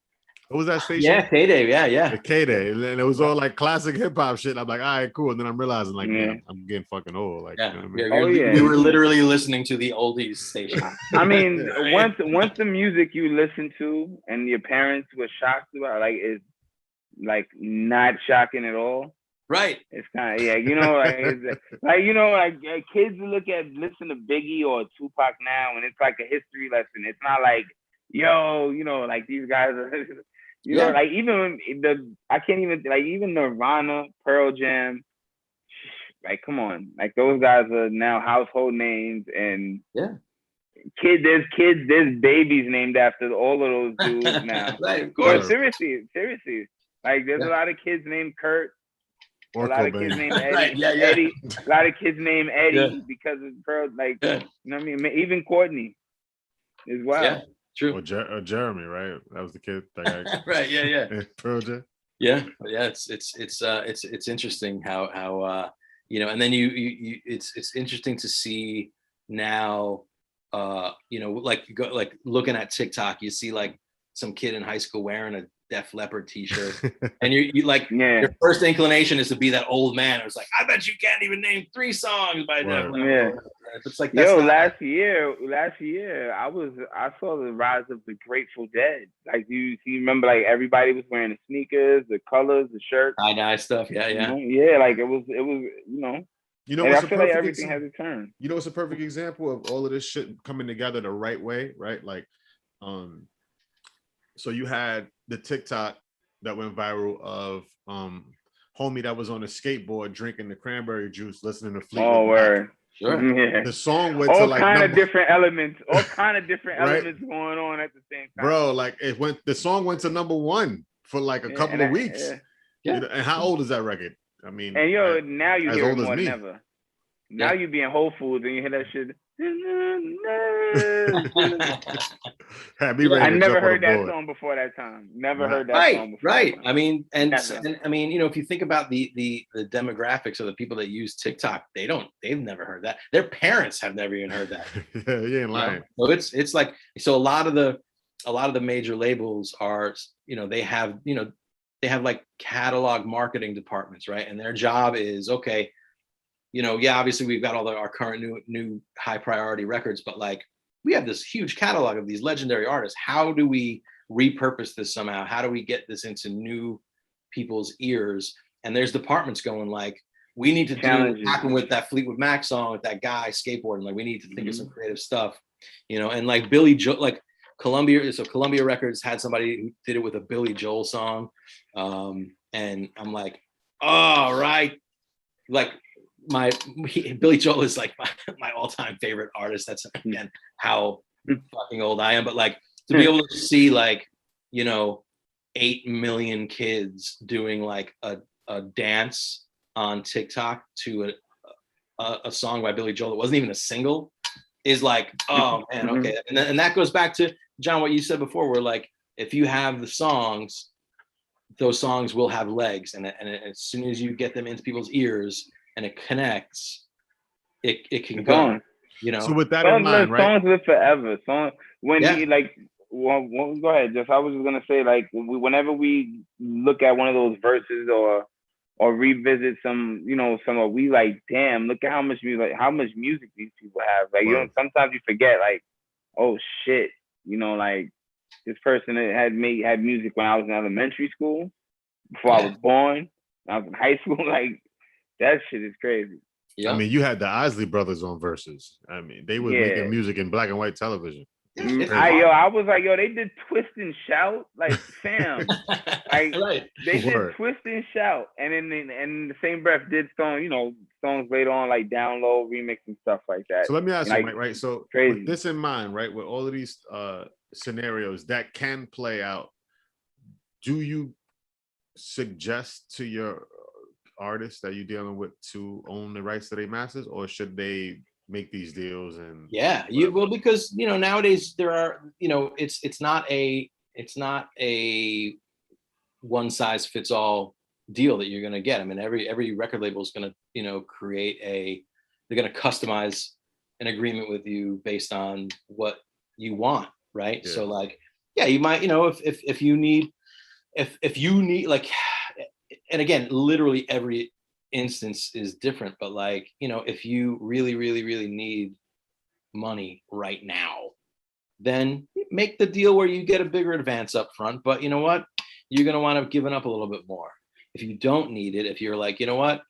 Speaker 1: what was that station?
Speaker 3: Yeah, K-Day, yeah.
Speaker 1: The K-Day. And it was all like classic hip hop shit. I'm like, all right, cool. And then I'm realizing like, man, I'm getting fucking old. Like, you know what I mean?
Speaker 3: We were literally listening to the oldies station.
Speaker 2: I mean, once the music you listen to and your parents were shocked about, like, is like not shocking at all.
Speaker 3: Right.
Speaker 2: It's kind of, you know, like you know, like kids listen to Biggie or Tupac now, and it's like a history lesson. It's not like, yo, you know, like these guys are, you know, like even I can't even, like, even Nirvana, Pearl Jam, like, come on, like those guys are now household names, and there's babies named after all of those dudes now.
Speaker 3: Right, of course.
Speaker 2: Seriously, like there's a lot of kids named Kurt. A lot of kids named Eddie. Eddie. A lot of kids named Eddie because of Pearl. Like, you know what I mean? Even Courtney as well.
Speaker 3: Yeah, true.
Speaker 1: Or Jeremy, right? That was the kid.
Speaker 3: Right. Yeah.
Speaker 1: Pearl Jam.
Speaker 3: Yeah. It's interesting how you know, and then you it's interesting to see now. You know, like looking at TikTok, you see like some kid in high school wearing a Def Leppard t-shirt, and you like, your first inclination is to be that old man. It was like, I bet you can't even name 3 songs by Def Leppard. It's like,
Speaker 2: last year I saw the rise of the Grateful Dead. Like, you remember, like everybody was wearing the sneakers, the colors, the shirts,
Speaker 3: nice stuff. Yeah.
Speaker 2: You know? Like it was, you know.
Speaker 1: You know,
Speaker 2: I feel like everything has a turn.
Speaker 1: You know, it's a perfect example of all of this shit coming together the right way, right? Like, so you had the TikTok that went viral of homie that was on a skateboard drinking the cranberry juice, listening to Fleetwood Mac.
Speaker 3: Sure.
Speaker 2: Yeah.
Speaker 1: The song went to
Speaker 2: All
Speaker 1: like
Speaker 2: kind of
Speaker 1: number,
Speaker 2: different elements. All kind of different
Speaker 1: Right.
Speaker 2: elements going on at the same time.
Speaker 1: bro. Like the song went to number one for like a couple of weeks.
Speaker 2: Yeah.
Speaker 3: Yeah.
Speaker 1: You know, and how old is that record? I mean,
Speaker 2: And yo, now you
Speaker 1: as
Speaker 2: hear it
Speaker 1: old as
Speaker 2: more than
Speaker 1: me.
Speaker 2: ever. Now you be in Whole Foods and you hear that shit.
Speaker 1: Had me ready
Speaker 2: I
Speaker 1: to
Speaker 2: never
Speaker 1: jump on
Speaker 2: heard
Speaker 1: the
Speaker 2: that
Speaker 1: board.
Speaker 2: song before that time. Never
Speaker 1: Right.
Speaker 2: heard that song before.
Speaker 3: Right.
Speaker 2: That time.
Speaker 3: I mean,
Speaker 2: Never.
Speaker 3: and I mean, you know, if you think about the demographics of the people that use TikTok, they've never heard that. Their parents have never even heard that.
Speaker 1: Yeah, you ain't lying.
Speaker 3: So it's like, so a lot of the major labels are, you know, they have like catalog marketing departments, right? And their job is, okay, you know, yeah, obviously we've got all our current new high priority records, but like we have this huge catalog of these legendary artists. How do we repurpose this somehow? How do we get this into new people's ears? And there's departments going like, we need to do what happened with that Fleetwood Mac song with that guy skateboarding. Like we need to think of some creative stuff, you know, and like Billy Joel, like Columbia Records had somebody who did it with a Billy Joel song. And I'm like, all right. Like Billy Joel is like my all-time favorite artist. That's again, how fucking old I am. But like to be able to see like, you know, 8 million kids doing like a dance on TikTok to a song by Billy Joel that wasn't even a single is like, oh man, okay. And that goes back to John, what you said before, where like, if you have the songs, those songs will have legs. And as soon as you get them into people's ears and it connects, it can go, you know?
Speaker 1: So with that in mind, right?
Speaker 2: Songs live forever. He like, well, go ahead. Just I was just gonna say, like, whenever we look at one of those verses or revisit some, you know, we like, damn, look at how much music these people have. Like, you know, sometimes you forget, like, oh shit, you know, like this person had music when I was in elementary school, before I was born, I was in high school. Like, that shit is crazy.
Speaker 1: Yeah. I mean, you had the Isley Brothers on Verses. I mean, they were making music in black and white television.
Speaker 2: I was like, they did Twist and Shout, like, fam. They did Twist and Shout, and in the same breath did songs later on, like Down Low remix and stuff like that.
Speaker 1: So let me ask you, Mike, right? So
Speaker 2: crazy.
Speaker 1: With this in mind, right, with all of these scenarios that can play out, do you suggest to your artists that you're dealing with to own the rights to their masters, or should they make these deals? And
Speaker 3: because you know, nowadays there are, you know, it's not a one size fits all deal that you're going to get. I mean, every record label is going to, you know, they're going to customize an agreement with you based on what you want, right? So like, you might, you know, if you need like, and again, literally every instance is different, but like, you know, if you really need money right now, then make the deal where you get a bigger advance up front. But you know what, you're going to want to give up a little bit more. If you don't need it, if you're like, you know what,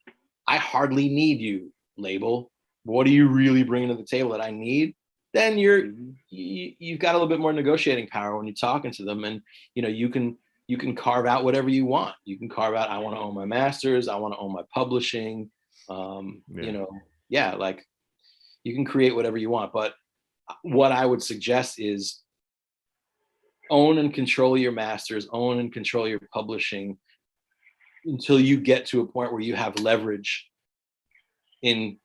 Speaker 3: I hardly need you, label, what are you really bringing to the table that I need? Then you've got a little bit more negotiating power when you're talking to them, and you know, you can carve out whatever you want. You can carve out, I want to own my masters, I want to own my publishing, you know, like you can create whatever you want. But what I would suggest is own and control your masters, own and control your publishing until you get to a point where you have leverage in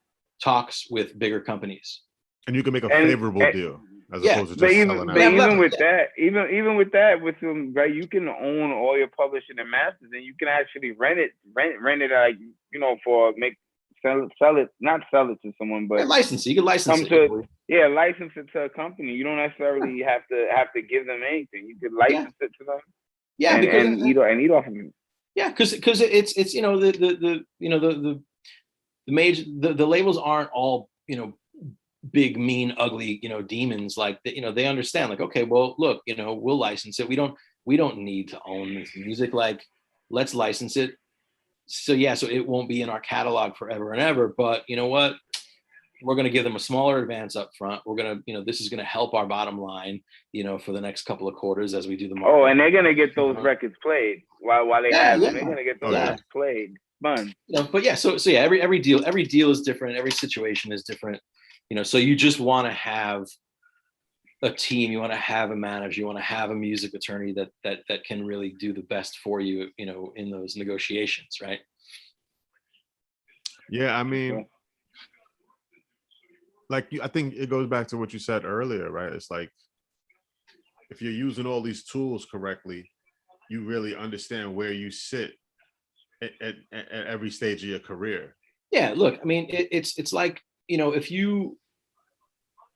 Speaker 3: talks with bigger companies.
Speaker 1: And you can make a favorable deal. As opposed to just
Speaker 2: even with that, with them, right, you can own all your publishing and masters, and you can actually rent it, like, you know, sell it to someone, but
Speaker 3: license it. You can license it.
Speaker 2: License it to a company. You don't necessarily have to give them anything. You could license it to them. And eat off of it.
Speaker 3: Yeah, because it's you know, the major the labels aren't all, you know, big, mean, ugly, you know, demons. Like, you know, they understand, like, okay, well, look, you know, we'll license it. We don't need to own this music. Like, let's license it. So it won't be in our catalog forever and ever. But you know what? we're going to give them a smaller advance up front. We're going to, this is going to help our bottom line, for the next couple of quarters as we do the market.
Speaker 2: Oh, and they're going to get those records played while they have them. They're going to get those records played. Fun.
Speaker 3: But yeah, so yeah, every deal is different. Every situation is different. So you just want to have a team, you want to have a manager, you want to have a music attorney that can really do the best for you, in those negotiations, right?
Speaker 1: Yeah, I mean, I think it goes back to what you said earlier, right? It's like, if you're using all these tools correctly, you really understand where you sit at every stage of your career.
Speaker 3: Yeah, look, I mean, it's like, if you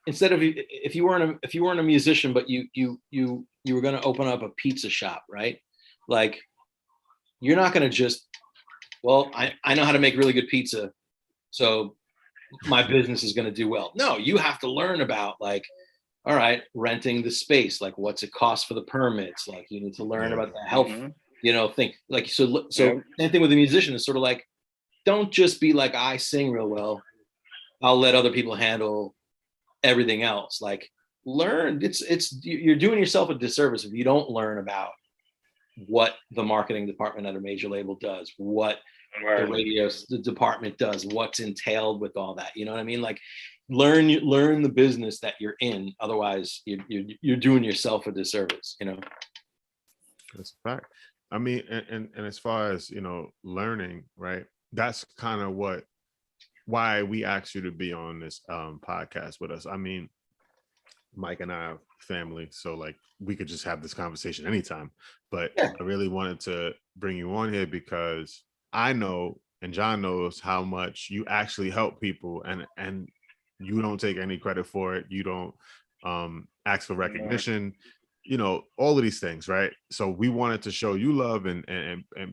Speaker 3: weren't a musician, but you were going to open up a pizza shop, right? Like, you're not going to just, well, I know how to make really good pizza, so my business is going to do well. No, you have to learn about, like, all right, renting the space, like, what's it cost for the permits? Like, you need to learn about the health, thing. Like, so same thing with a musician. It's sort of like, don't just be like, I sing real well, I'll let other people handle everything else. Like, learn. You're doing yourself a disservice if you don't learn about what the marketing department at a major label does, what the radio department does, what's entailed with all that. You know what I mean? Like, learn the business that you're in. Otherwise, you're doing yourself a disservice.
Speaker 1: That's a fact. I mean, and as far as learning, right? That's kind of why we asked you to be on this podcast with us. I mean, Mike and I have family, so like we could just have this conversation anytime. But I really wanted to bring you on here because I know, and John knows, how much you actually help people, and you don't take any credit for it. You don't ask for recognition. All of these things, right? So we wanted to show you love and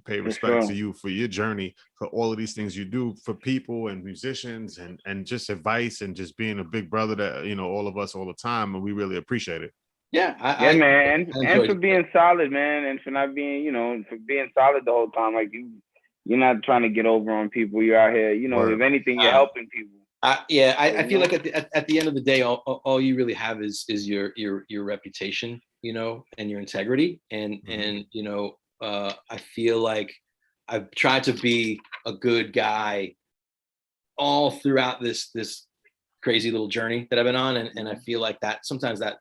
Speaker 1: pay respect to you for your journey, for all of these things you do for people and musicians, and just advice, and just being a big brother that all of us all the time, and we really appreciate it.
Speaker 2: Yeah, man, and for being solid, man, and for not being, for being solid the whole time. Like, you're not trying to get over on people. You're out here, if anything, you're helping people.
Speaker 3: I feel like at the end of the day, all you really have is your reputation, and your integrity. And I feel like I've tried to be a good guy all throughout this crazy little journey that I've been on, and I feel like that sometimes that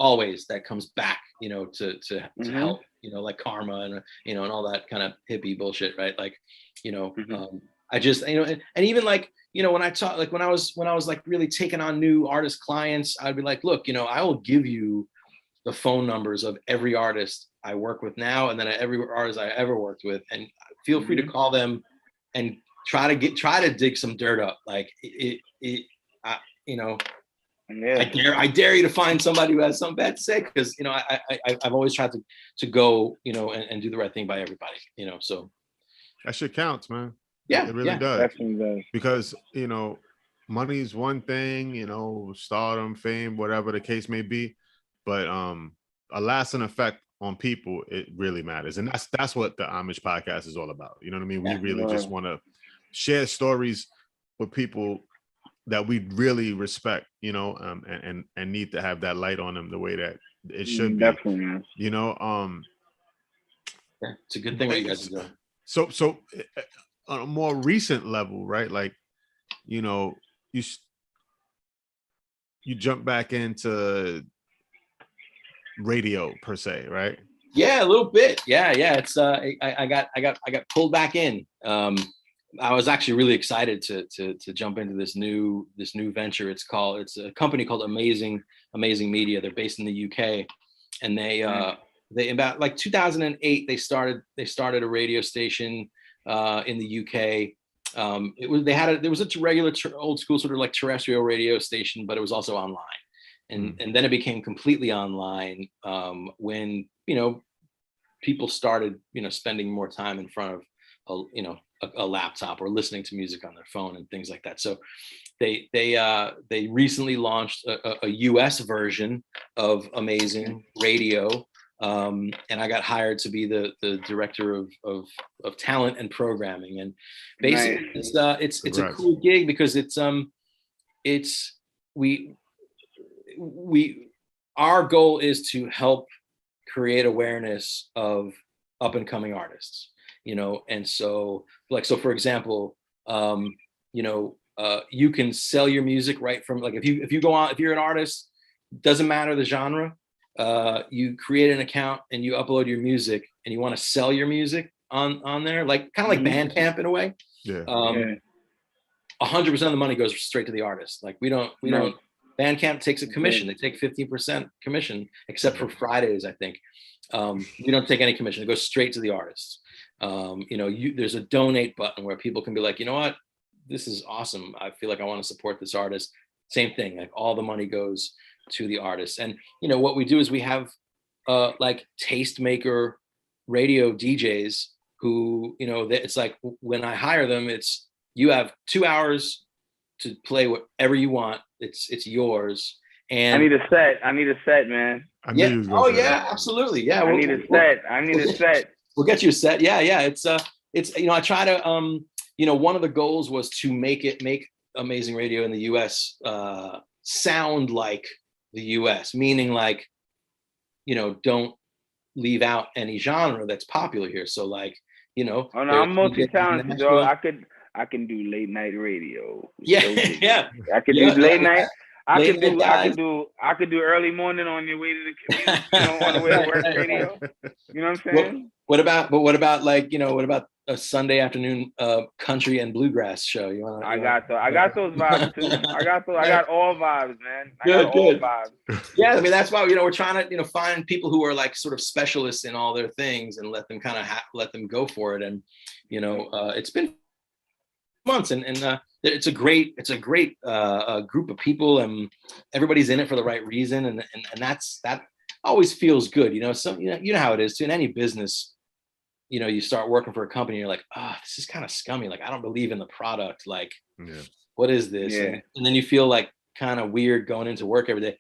Speaker 3: always that comes back, to help, like karma and and all that kind of hippie bullshit, right? Like, I just, and even like, when I talk, like when I was like really taking on new artist clients, I'd be like, look, I will give you the phone numbers of every artist I work with now, and then every artist I ever worked with, and feel free to call them and try to dig some dirt up. Like, I dare you to find somebody who has something bad to say, because I've always tried to go and do the right thing by everybody. So
Speaker 1: that shit counts, man.
Speaker 3: Yeah,
Speaker 1: it really does.
Speaker 2: Definitely does.
Speaker 1: Because money's one thing, stardom, fame, whatever the case may be, but a lasting effect on people, it really matters, and that's what the Homage Podcast is all about. You know what I mean? We really just want to share stories with people that we really respect, and need to have that light on them the way that it should be.
Speaker 2: Definitely.
Speaker 3: It's a good thing what you guys are doing.
Speaker 1: So on a more recent level, right? Like, you jump back into radio per se, right?
Speaker 3: Yeah, a little bit. Yeah. It's I got pulled back in. I was actually really excited to jump into this new venture. It's a company called Amazing Media. They're based in the UK, and they about like 2008 they started a radio station in the UK. There was a regular old school sort of like terrestrial radio station, but it was also online, and then it became completely online when people started spending more time in front of a laptop or listening to music on their phone and things like that. So they recently launched a US version of Amazing Radio. And I got hired to be the director of talent and programming. And basically it's a cool gig because it's it's we our goal is to help create awareness of up and coming artists, and so for example, you can sell your music right from, like, if you go on, if you're an artist, doesn't matter the genre, you create an account and you upload your music and you want to sell your music on there, like kind of like Bandcamp in a way.
Speaker 1: Yeah.
Speaker 3: 100% of the money goes straight to the artist. Like we don't Bandcamp takes a commission. They take 15% commission, except for Fridays, I think. We don't take any commission. It goes straight to the artist. There's a donate button where people can be like, you know what, this is awesome. I feel like I want to support this artist. Same thing. Like all the money goes to the artist. And what we do is we have like tastemaker radio DJs who, it's like when I hire them, it's, you have 2 hours to play whatever you want. It's yours. And
Speaker 2: I need a set, man.
Speaker 3: Yeah. Oh yeah, absolutely. Yeah.
Speaker 2: I need a set.
Speaker 3: We'll get you a set. Yeah. It's I try to one of the goals was to make Amazing Radio in the US sound like the US, meaning like, don't leave out any genre that's popular here. So like,
Speaker 2: Oh no, I'm multi-talented, though. I can do late night radio.
Speaker 3: Yeah.
Speaker 2: I can do late night. I could do early morning on your way to the commute, on the way to work radio. You know what I'm saying?
Speaker 3: What about what about a Sunday afternoon country and bluegrass show?
Speaker 2: I got those vibes too. I got all vibes, man.
Speaker 3: Good.
Speaker 2: All vibes.
Speaker 3: Yeah, I mean that's why we're trying to find people who are like sort of specialists in all their things and let them kind of let them go for it. And it's been months and it's a great group of people, and everybody's in it for the right reason, and that always feels good. So you know how it is too in any business. You start working for a company, you're like, this is kind of scummy. Like, I don't believe in the product. Like, what is this?
Speaker 2: Yeah.
Speaker 3: And then you feel like kind of weird going into work every day.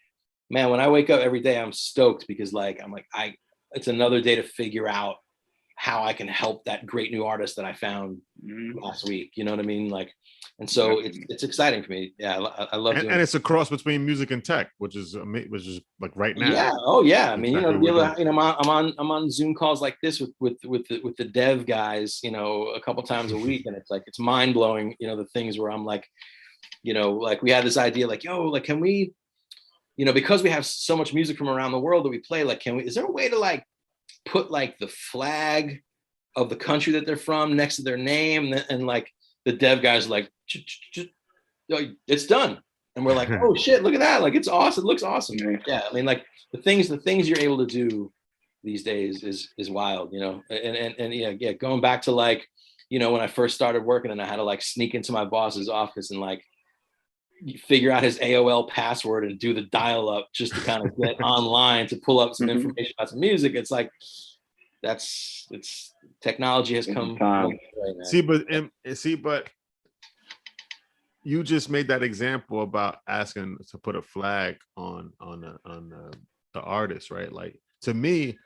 Speaker 3: Man, when I wake up every day, I'm stoked because it's another day to figure out how I can help that great new artist that I found last week. You know what I mean? Like, and so it's exciting for me. Yeah, I love doing
Speaker 1: and it's a cross between music and tech, which is like right now.
Speaker 3: Yeah. Oh yeah. I mean, I'm on Zoom calls like this with the dev guys, a couple times a week, and it's mind blowing. The things where I'm like, like we had this idea, like, yo, like, can we, because we have so much music from around the world that we play, like, is there a way to like put like the flag of the country that they're from next to their name, and like the dev guys are like, it's done, and we're like, oh shit, look at that, like it's awesome, it looks awesome. Yeah, I mean, like the things you're able to do these days is wild, and yeah, going back to like, when I first started working and I had to like sneak into my boss's office and like figure out his AOL password and do the dial up just to kind of get online to pull up some information about some music. It's like, it's technology has come.
Speaker 1: But you just made that example about asking to put a flag on the artist, right? Like, to me,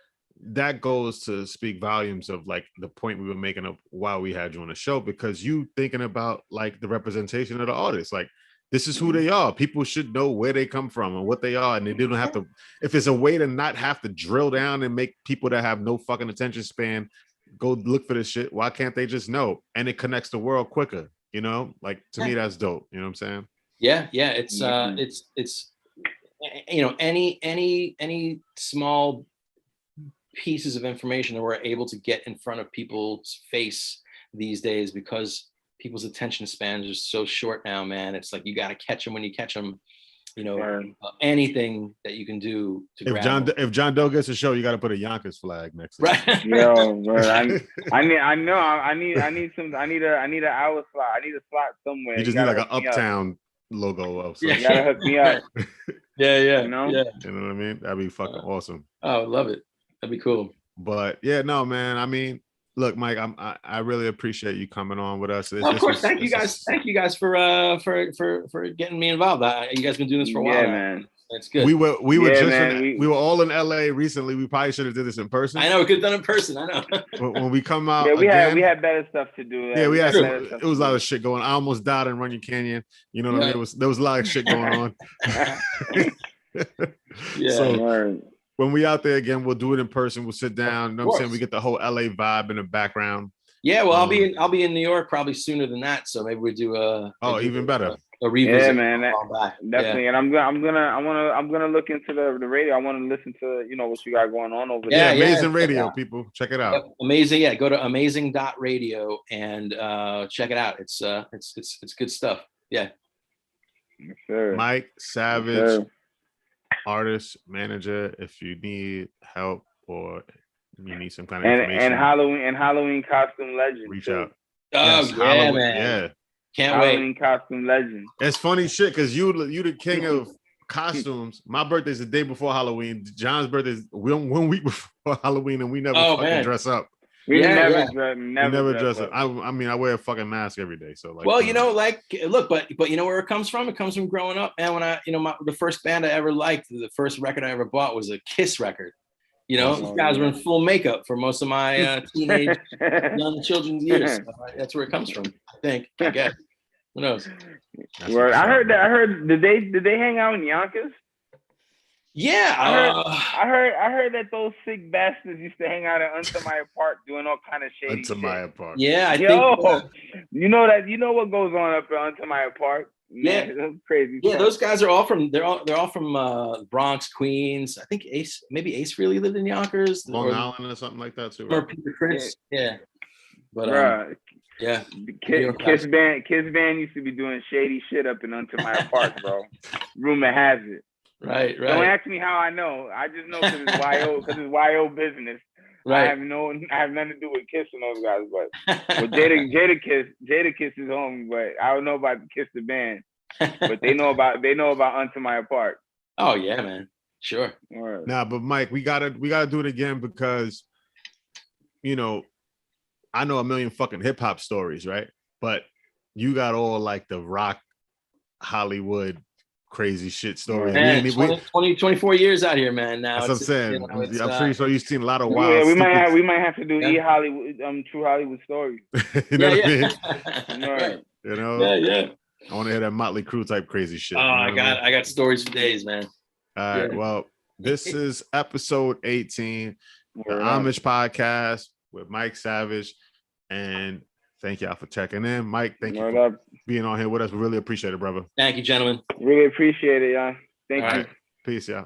Speaker 1: that goes to speak volumes of like the point we were making of why we had you on the show, because you thinking about like the representation of the artist, like, this is who they are. People should know where they come from and what they are. And they don't have to, if it's a way to not have to drill down and make people that have no fucking attention span go look for this shit, why can't they just know? And it connects the world quicker, Like, to me, that's dope. You know what I'm saying?
Speaker 3: Yeah. It's any small pieces of information that we're able to get in front of people's face these days, because people's attention spans are so short now, man. It's like you got to catch them when you catch them. Anything that you can do to
Speaker 1: if John Doe gets a show, you got to put a Yonkers flag next to it.
Speaker 3: Right.
Speaker 2: Yo, bro, I need an hour slot. I need a slot somewhere.
Speaker 1: You just need like an Uptown logo of something.
Speaker 2: You gotta hook me up.
Speaker 3: Yeah.
Speaker 1: You know what I mean? That'd be fucking awesome.
Speaker 3: Oh, I love it. That'd be cool.
Speaker 1: But yeah, no, man. I mean, look, Mike, I really appreciate you coming on with us.
Speaker 3: Of course, thank you guys for getting me involved. You guys been doing this for a while.
Speaker 2: Yeah, man.
Speaker 3: It's good.
Speaker 1: We were
Speaker 2: Yeah,
Speaker 1: just
Speaker 2: man,
Speaker 1: we were all in LA recently. We probably should have did this in person.
Speaker 3: I know we could have done it in person. I know.
Speaker 1: When we come out,
Speaker 2: yeah, we
Speaker 1: again,
Speaker 2: had better stuff to do.
Speaker 1: yeah, we had
Speaker 3: True.
Speaker 1: some, it was a lot of shit going on. I almost died in Runyon Canyon. You know what I mean? There was a lot of shit going on.
Speaker 3: Yeah.
Speaker 1: So
Speaker 2: Word.
Speaker 1: when we out there again, we'll do it in person. We'll sit down. You know what I'm saying?
Speaker 3: course.
Speaker 1: We get the whole LA vibe in the background.
Speaker 3: Yeah, well, I'll be in New York probably sooner than that. So maybe we do
Speaker 1: Even better.
Speaker 3: A revisit.
Speaker 2: Yeah, man, definitely.
Speaker 3: Yeah.
Speaker 2: And I'm gonna look into the radio. I want to listen to what you got going on over
Speaker 1: Yeah,
Speaker 2: there.
Speaker 1: amazing radio, people. Check it out.
Speaker 3: Yep, amazing. Yeah, go to amazing.radio and check it out. It's good stuff. Yeah.
Speaker 2: Yes, sir.
Speaker 1: Mike Savage,
Speaker 2: Yes, sir.
Speaker 1: artist, manager. If you need help or you need some kind of information,
Speaker 2: and Halloween costume legend.
Speaker 1: reach
Speaker 2: too.
Speaker 1: out.
Speaker 3: Oh
Speaker 1: Yes,
Speaker 3: yeah,
Speaker 1: Halloween,
Speaker 3: man.
Speaker 1: yeah.
Speaker 3: Can't wait.
Speaker 2: Halloween costume legend.
Speaker 1: It's funny shit because you the king of costumes. My birthday's the day before Halloween. John's birthday's 1 week before Halloween, and we never fucking dress up.
Speaker 2: We
Speaker 3: Yeah,
Speaker 2: never
Speaker 1: dress up. I mean, I wear a fucking mask every day. So like,
Speaker 3: Well, look, but you know where it comes from? It comes from growing up. And when the first band I ever liked, the first record I ever bought was a Kiss record. You know, these guys were in full makeup for most of my teenage, young children's years. So that's where it comes from, I guess. Who knows?
Speaker 2: Word. I heard. Did they hang out in Yonkers?
Speaker 3: Yeah,
Speaker 2: I heard that those sick bastards used to hang out at Untermeyer Park doing all kind of shady shit.
Speaker 1: Untermeyer Park.
Speaker 3: Yeah, I think.
Speaker 2: You know what goes on up at Untermeyer Park?
Speaker 3: Yeah,
Speaker 2: that's crazy.
Speaker 3: Yeah,
Speaker 2: stuff.
Speaker 3: those guys are all from Bronx, Queens. I think Ace really lived in Yonkers,
Speaker 1: Long Island or something like that too.
Speaker 3: Or
Speaker 1: Right?
Speaker 3: Peter Chris. Yeah. But yeah.
Speaker 2: Kiss band used to be doing shady shit up in Untermeyer Park, bro. Rumor has it.
Speaker 3: Right.
Speaker 2: Don't ask me how I know. I just know because it's YO business.
Speaker 3: Right.
Speaker 2: I have nothing to do with Kiss and those guys, but Jada Kiss is home, but I don't know about Kiss the band. But they know about Untermeyer Park.
Speaker 3: Oh yeah, man. Sure.
Speaker 2: Right.
Speaker 1: Nah, but Mike, we gotta do it again because I know a million fucking hip hop stories, right? But you got all like the rock Hollywood crazy shit stories.
Speaker 3: Man, 24 years out here, man. Now
Speaker 1: that's what I'm saying. I'm sure you've seen a lot of wild.
Speaker 2: Yeah, we might have to do Hollywood, True Hollywood Stories.
Speaker 1: You know what I mean?
Speaker 2: Right.
Speaker 1: You know?
Speaker 3: Yeah.
Speaker 1: I want to hear that Motley Crue type crazy shit.
Speaker 3: Oh, I got stories for days, man.
Speaker 1: All right. Well, this is episode 18, the Homage Podcast with Mike Savage. And thank y'all for checking in. Mike, thank you for being on here with us. We really appreciate it, brother.
Speaker 3: Thank you, gentlemen.
Speaker 2: Really appreciate it, y'all. Thank you.
Speaker 1: Peace, y'all.